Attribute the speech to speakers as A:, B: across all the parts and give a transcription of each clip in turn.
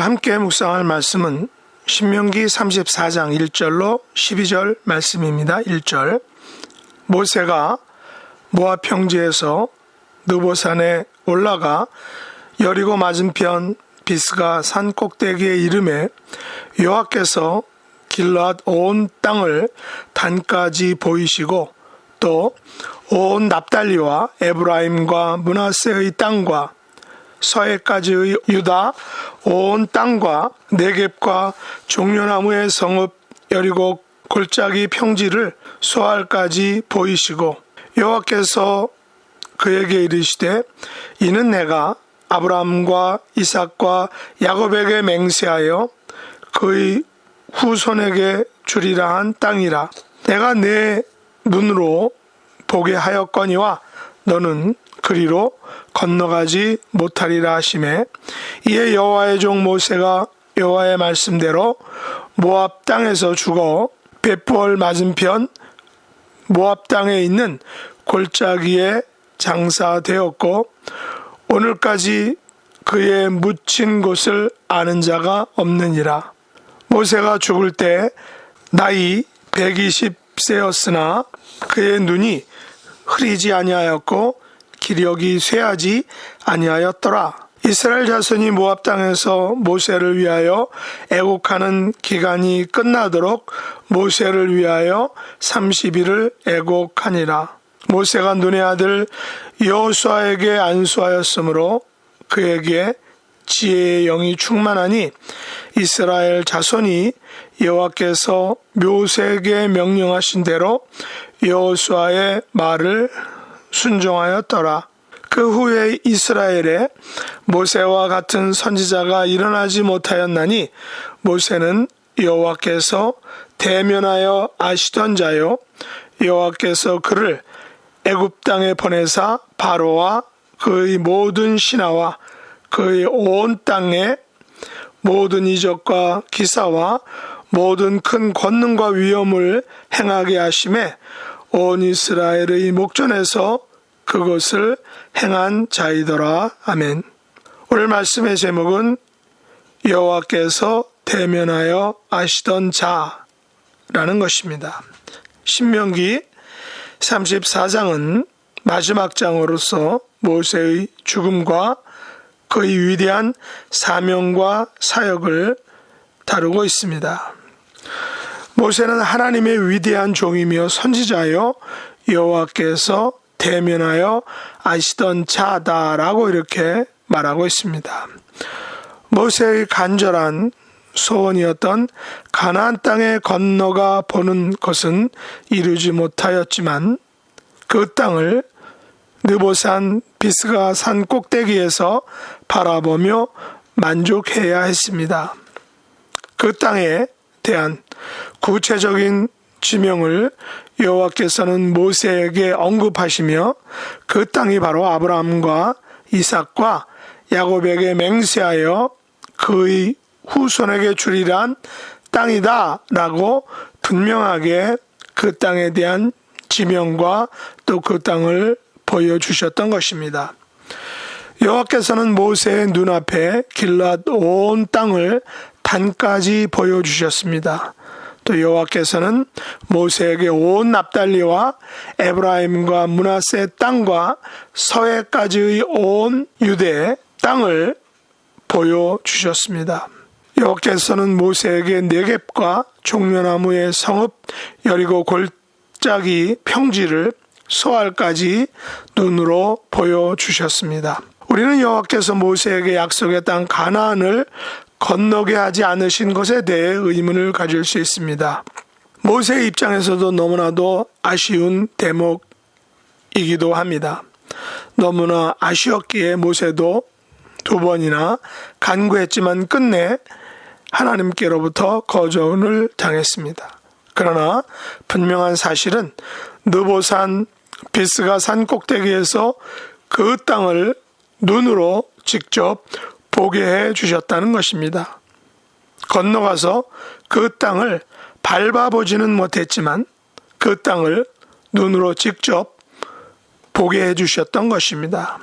A: 오늘 함께 묵상할 말씀은 신명기 34장 1절로 12절 말씀입니다. 1절 모세가 모압 평지에서 느보산에 올라가 여리고 맞은편 비스가 산 꼭대기에 이르매 여호와께서 길앗 온 땅을 단까지 보이시고 또 온 납달리와 에브라임과 므낫세의 땅과 서해까지의 유다 온 땅과 네겝과 종려나무의 성읍 여리고 골짜기 평지를 소알까지 보이시고 여호와께서 그에게 이르시되 이는 내가 아브라함과 이삭과 야곱에게 맹세하여 그의 후손에게 주리라 한 땅이라. 내가 내 눈으로 보게 하였거니와 너는 그리로 건너가지 못하리라 하시매 이에 여호와의 종 모세가 여호와의 말씀대로 모압 땅에서 죽어 벳부얼 맞은편 모압 땅에 있는 골짜기에 장사되었고 오늘까지 그의 묻힌 곳을 아는 자가 없느니라. 모세가 죽을 때 나이 120세였으나 그의 눈이 흐리지 아니하였고 기력이 쇠하지 아니하였더라. 이스라엘 자손이 모압 땅에서 모세를 위하여 애곡하는 기간이 끝나도록 모세를 위하여 30일을 애곡하니라. 모세가 눈의 아들 여호수아에게 안수하였으므로 그에게 지혜의 영이 충만하니 이스라엘 자손이 여호와께서 모세에게 명령하신 대로 여호수아의 말을 순종하였더라. 그 후에 이스라엘에 모세와 같은 선지자가 일어나지 못하였나니 모세는 여호와께서 대면하여 아시던 자요 여호와께서 그를 애굽 땅에 보내사 바로와 그의 모든 신하와 그의 온 땅에 모든 이적과 기사와 모든 큰 권능과 위엄을 행하게 하심에 온 이스라엘의 목전에서 그것을 행한 자이더라. 아멘. 오늘 말씀의 제목은 여호와께서 대면하여 아시던 자라는 것입니다. 신명기 34장은 마지막 장으로서 모세의 죽음과 그의 위대한 사명과 사역을 다루고 있습니다. 모세는 하나님의 위대한 종이며 선지자요 여호와께서 대면하여 아시던 자다라고 이렇게 말하고 있습니다. 모세의 간절한 소원이었던 가나안 땅에 건너가 보는 것은 이루지 못하였지만 그 땅을 느보산 비스가 산 꼭대기에서 바라보며 만족해야 했습니다. 그 땅에 대한 구체적인 지명을 여호와께서는 모세에게 언급하시며 그 땅이 바로 아브라함과 이삭과 야곱에게 맹세하여 그의 후손에게 주리란 땅이다 라고 분명하게 그 땅에 대한 지명과 또 그 땅을 보여주셨던 것입니다. 여호와께서는 모세의 눈앞에 길앗 온 땅을 단까지 보여주셨습니다. 또 여호와께서는 모세에게 온 납달리와 에브라임과 므낫세 땅과 서해까지의 온 유대 땅을 보여주셨습니다. 여호와께서는 모세에게 네겝과 종려나무의 성읍 여리고 골짜기 평지를 소알까지 눈으로 보여주셨습니다. 우리는 여호와께서 모세에게 약속의 땅 가나안을 건너게 하지 않으신 것에 대해 의문을 가질 수 있습니다. 모세의 입장에서도 너무나도 아쉬운 대목이기도 합니다. 너무나 아쉬웠기에 모세도 2번이나 간구했지만 끝내 하나님께로부터 거절을 당했습니다. 그러나 분명한 사실은 느보산 비스가 산 꼭대기에서 그 땅을 눈으로 직접 보게 해 주셨다는 것입니다. 건너가서 그 땅을 밟아보지는 못했지만 그 땅을 눈으로 직접 보게 해 주셨던 것입니다.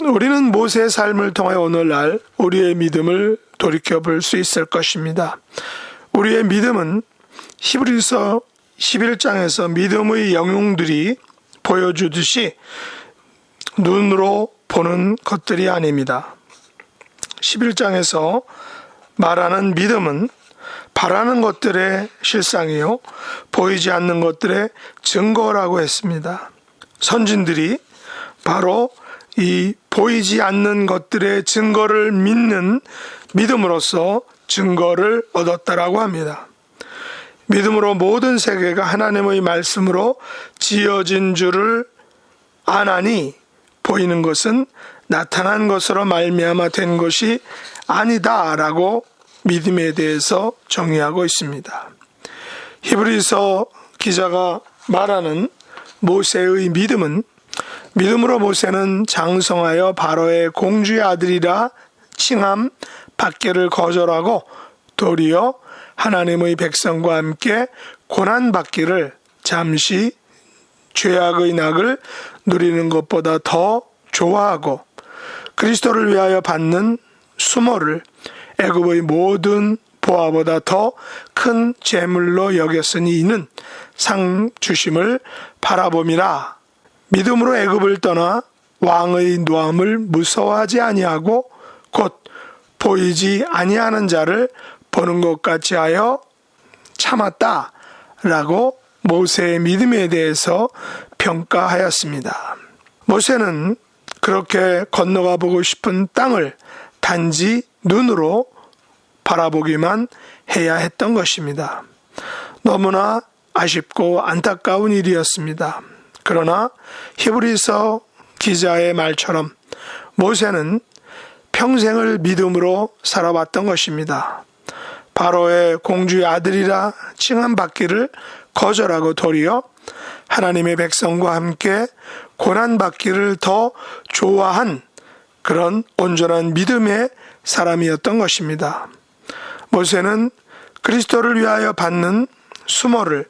A: 우리는 모세의 삶을 통해 오늘날 우리의 믿음을 돌이켜볼 수 있을 것입니다. 우리의 믿음은 히브리서 11장에서 믿음의 영웅들이 보여주듯이 눈으로 보는 것들이 아닙니다. 11장에서 말하는 믿음은 바라는 것들의 실상이요 보이지 않는 것들의 증거라고 했습니다. 선진들이 바로 이 보이지 않는 것들의 증거를 믿는 믿음으로써 증거를 얻었다라고 합니다. 믿음으로 모든 세계가 하나님의 말씀으로 지어진 줄을 아나니 보이는 것은 나타난 것으로 말미암아 된 것이 아니다라고 믿음에 대해서 정의하고 있습니다. 히브리서 기자가 말하는 모세의 믿음은 믿음으로 모세는 장성하여 바로의 공주의 아들이라 칭함 받기를 거절하고 도리어 하나님의 백성과 함께 고난받기를 잠시 죄악의 낙을 누리는 것보다 더 좋아하고 그리스도를 위하여 받는 수모를 애굽의 모든 보화보다 더 큰 재물로 여겼으니 이는 상 주심을 바라봄이라. 믿음으로 애굽을 떠나 왕의 노함을 무서워하지 아니하고 곧 보이지 아니하는 자를 보는 것 같이 하여 참았다라고 모세의 믿음에 대해서 평가하였습니다. 모세는 그렇게 건너가 보고 싶은 땅을 단지 눈으로 바라보기만 해야 했던 것입니다. 너무나 아쉽고 안타까운 일이었습니다. 그러나 히브리서 기자의 말처럼 모세는 평생을 믿음으로 살아왔던 것입니다. 바로의 공주의 아들이라 칭함받기를 거절하고 도리어 하나님의 백성과 함께 고난받기를 더 좋아한 그런 온전한 믿음의 사람이었던 것입니다. 모세는 그리스도를 위하여 받는 수모를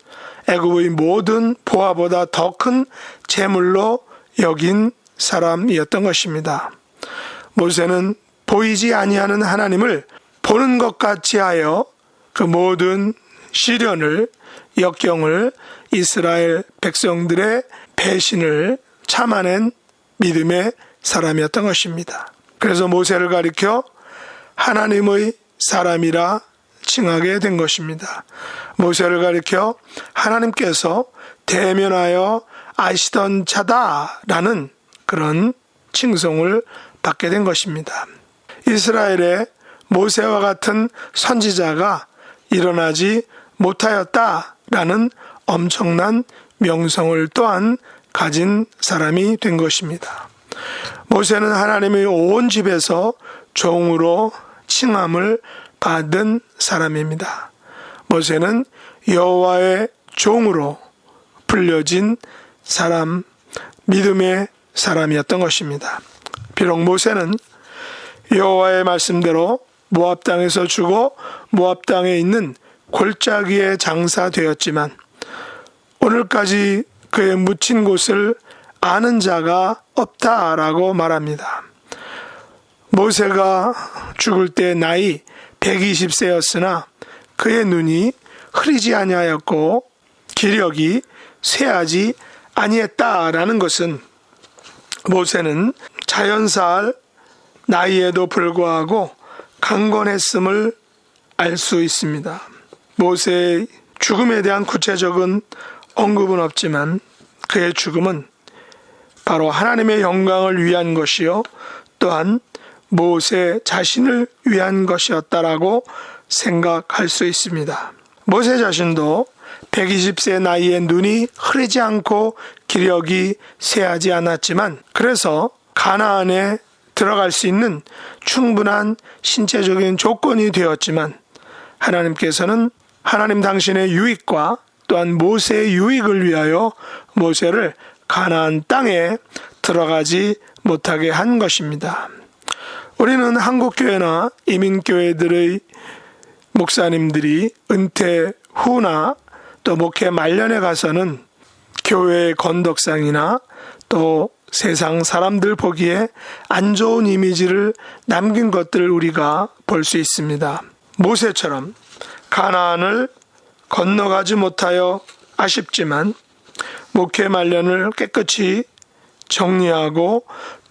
A: 애굽의 모든 보화보다 더 큰 재물로 여긴 사람이었던 것입니다. 모세는 보이지 아니하는 하나님을 보는 것 같이 하여 그 모든 시련을 역경을 이스라엘 백성들의 배신을 참아낸 믿음의 사람이었던 것입니다. 그래서 모세를 가리켜 하나님의 사람이라 칭하게 된 것입니다. 모세를 가리켜 하나님께서 대면하여 아시던 자다라는 그런 칭송을 받게 된 것입니다. 이스라엘의 모세와 같은 선지자가 일어나지 못하였다라는 엄청난 명성을 또한 가진 사람이 된 것입니다. 모세는 하나님의 온 집에서 종으로 칭함을 받은 사람입니다. 모세는 여호와의 종으로 불려진 사람, 믿음의 사람이었던 것입니다. 비록 모세는 여호와의 말씀대로 모압 땅에서 죽어 모압 땅에 있는 골짜기에 장사되었지만 오늘까지 그의 묻힌 곳을 아는 자가 없다라고 말합니다. 모세가 죽을 때 나이 120세였으나 그의 눈이 흐리지 아니하였고 기력이 쇠하지 아니했다라는 것은 모세는 자연사할 나이에도 불구하고 강건했음을 알 수 있습니다. 모세의 죽음에 대한 구체적인 언급은 없지만 그의 죽음은 바로 하나님의 영광을 위한 것이요 또한 모세 자신을 위한 것이었다라고 생각할 수 있습니다. 모세 자신도 120세 나이에 눈이 흐리지 않고 기력이 쇠하지 않았지만 그래서 가나안에 들어갈 수 있는 충분한 신체적인 조건이 되었지만 하나님께서는 하나님 당신의 유익과 또한 모세의 유익을 위하여 모세를 가나안 땅에 들어가지 못하게 한 것입니다. 우리는 한국교회나 이민교회들의 목사님들이 은퇴 후나 또 목회 말년에 가서는 교회의 건덕상이나 또 세상 사람들 보기에 안 좋은 이미지를 남긴 것들을 우리가 볼 수 있습니다. 모세처럼 가나안을 건너가지 못하여 아쉽지만 목회 말년을 깨끗이 정리하고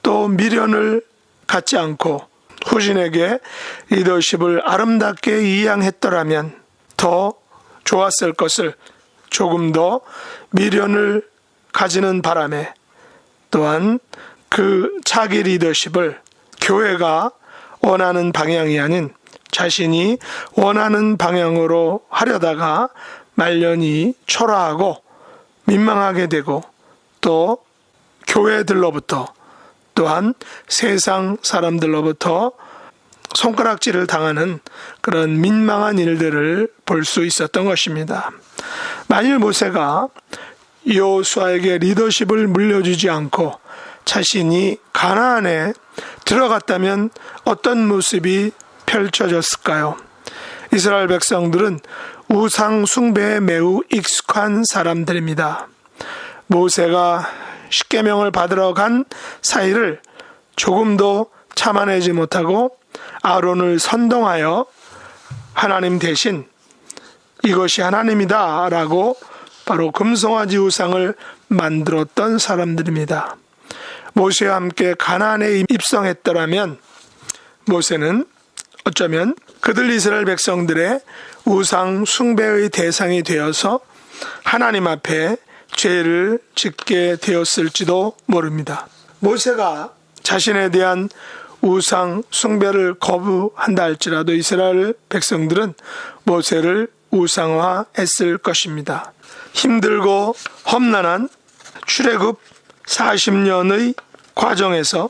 A: 또 미련을 갖지 않고 후신에게 리더십을 아름답게 이양했더라면 더 좋았을 것을 조금 더 미련을 가지는 바람에 또한 그 차기 리더십을 교회가 원하는 방향이 아닌 자신이 원하는 방향으로 하려다가 말년이 초라하고 민망하게 되고 또 교회들로부터 또한 세상 사람들로부터 손가락질을 당하는 그런 민망한 일들을 볼 수 있었던 것입니다. 만일 모세가 여호수아에게 리더십을 물려주지 않고 자신이 가나안에 들어갔다면 어떤 모습이 펼쳐졌을까요? 이스라엘 백성들은 우상 숭배에 매우 익숙한 사람들입니다. 모세가 십계명을 받으러 간 사이를 조금도 참아내지 못하고 아론을 선동하여 하나님 대신 이것이 하나님이다 라고 바로 금송아지 우상을 만들었던 사람들입니다. 모세와 함께 가나안에 입성했더라면 모세는 어쩌면 그들 이스라엘 백성들의 우상 숭배의 대상이 되어서 하나님 앞에 죄를 짓게 되었을지도 모릅니다. 모세가 자신에 대한 우상 숭배를 거부한다 할지라도 이스라엘 백성들은 모세를 우상화했을 것입니다. 힘들고 험난한 출애굽 40년의 과정에서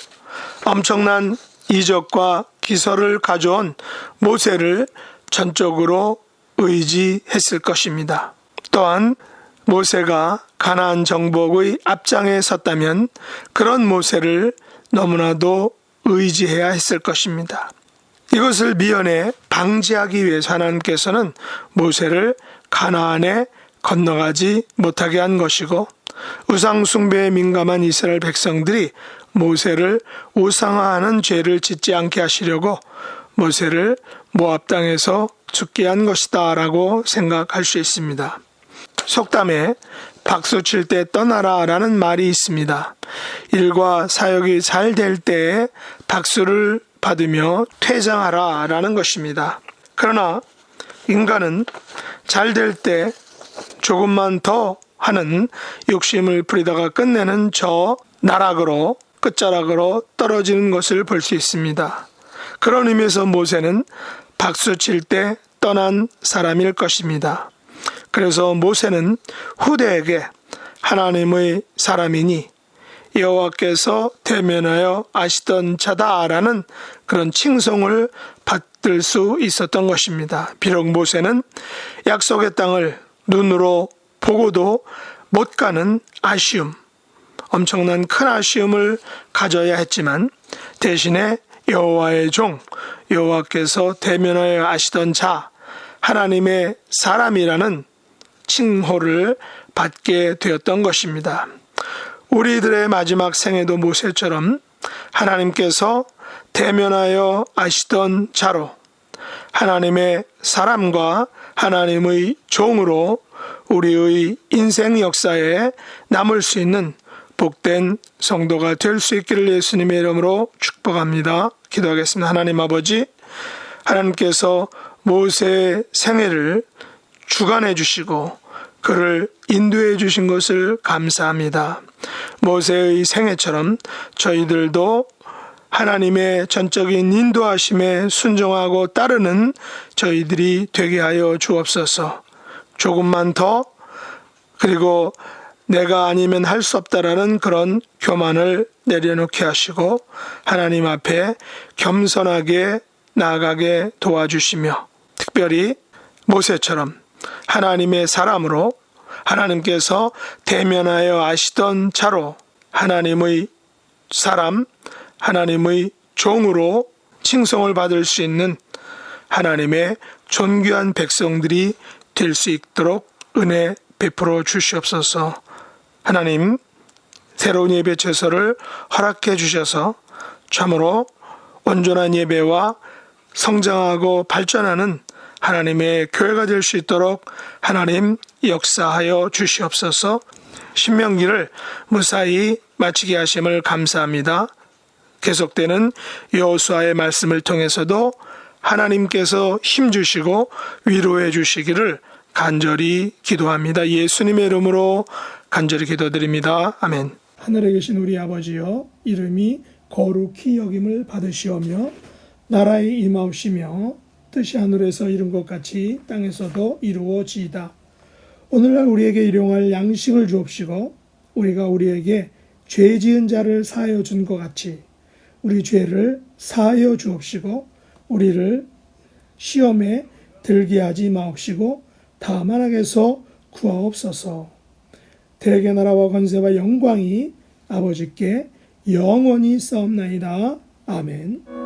A: 엄청난 이적과 기설을 가져온 모세를 전적으로 의지했을 것입니다. 또한 모세가 가나안 정복의 앞장에 섰다면 그런 모세를 너무나도 의지해야 했을 것입니다. 이것을 미연에 방지하기 위해서 하나님께서는 모세를 가나안에 건너가지 못하게 한 것이고 우상 숭배에 민감한 이스라엘 백성들이 모세를 우상화하는 죄를 짓지 않게 하시려고 모세를 모압 땅에서 죽게 한 것이다 라고 생각할 수 있습니다. 속담에 박수 칠 때 떠나라 라는 말이 있습니다. 일과 사역이 잘 될 때에 박수를 받으며 퇴장하라 라는 것입니다. 그러나 인간은 잘 될 때 조금만 더 하는 욕심을 부리다가 끝내는 저 나락으로 끝자락으로 떨어지는 것을 볼 수 있습니다. 그런 의미에서 모세는 박수 칠 때 떠난 사람일 것입니다. 그래서 모세는 후대에게 하나님의 사람이니 여호와께서 대면하여 아시던 자다라는 그런 칭송을 받을 수 있었던 것입니다. 비록 모세는 약속의 땅을 눈으로 보고도 못 가는 아쉬움, 엄청난 큰 아쉬움을 가져야 했지만 대신에 여호와의 종, 여호와께서 대면하여 아시던 자, 하나님의 사람이라는 칭호를 받게 되었던 것입니다. 우리들의 마지막 생애도 모세처럼 하나님께서 대면하여 아시던 자로 하나님의 사람과 하나님의 종으로 우리의 인생 역사에 남을 수 있는 복된 성도가 될 수 있기를 예수님의 이름으로 축복합니다. 기도하겠습니다. 하나님 아버지, 하나님께서 모세의 생애를 주관해 주시고 그를 인도해 주신 것을 감사합니다. 모세의 생애처럼 저희들도 하나님의 전적인 인도하심에 순종하고 따르는 저희들이 되게 하여 주옵소서. 조금만 더, 그리고 내가 아니면 할 수 없다라는 그런 교만을 내려놓게 하시고 하나님 앞에 겸손하게 나아가게 도와주시며 특별히 모세처럼 하나님의 사람으로 하나님께서 대면하여 아시던 자로 하나님의 사람, 하나님의 종으로 칭송을 받을 수 있는 하나님의 존귀한 백성들이 될 수 있도록 은혜 베풀어 주시옵소서. 하나님, 새로운 예배 처소를 허락해 주셔서 참으로 온전한 예배와 성장하고 발전하는 하나님의 교회가 될 수 있도록 하나님 역사하여 주시옵소서. 신명기를 무사히 마치게 하심을 감사합니다. 계속되는 여호수아의 말씀을 통해서도 하나님께서 힘주시고 위로해 주시기를 간절히 기도합니다. 예수님의 이름으로 간절히 기도드립니다. 아멘. 하늘에 계신 우리 아버지여, 이름이 거룩히 여김을 받으시오며 나라의 임하옵시며 뜻이 하늘에서 이룬 것 같이 땅에서도 이루어지이다. 오늘날 우리에게 일용할 양식을 주옵시고 우리가 우리에게 죄 지은 자를 사하여 준 것 같이 우리 죄를 사하여 주옵시고 우리를 시험에 들게 하지 마옵시고 다만 악에서 구하옵소서. 대개 나라와 권세와 영광이 아버지께 영원히 싸움나이다. 아멘.